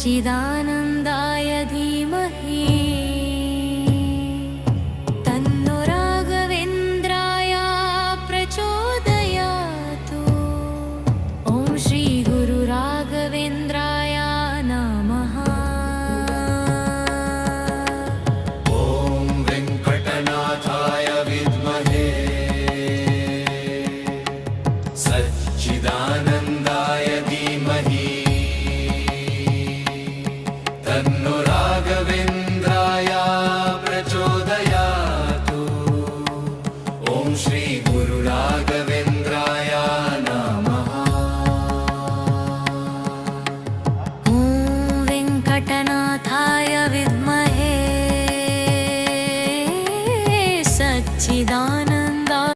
सच्चिदानन्दाय धीमहि तन्नो राघवेन्द्राय प्रचोदयातु। ॐ श्री गुरु राघवेन्द्राय नमः। ॐ वेङ्कटनाथाय विद्महे सच्चिदानन्दाय धीमहि तन्नो राघवेन्द्राय प्रचोदयातु। ॐ श्री गुरु राघवेन्द्राय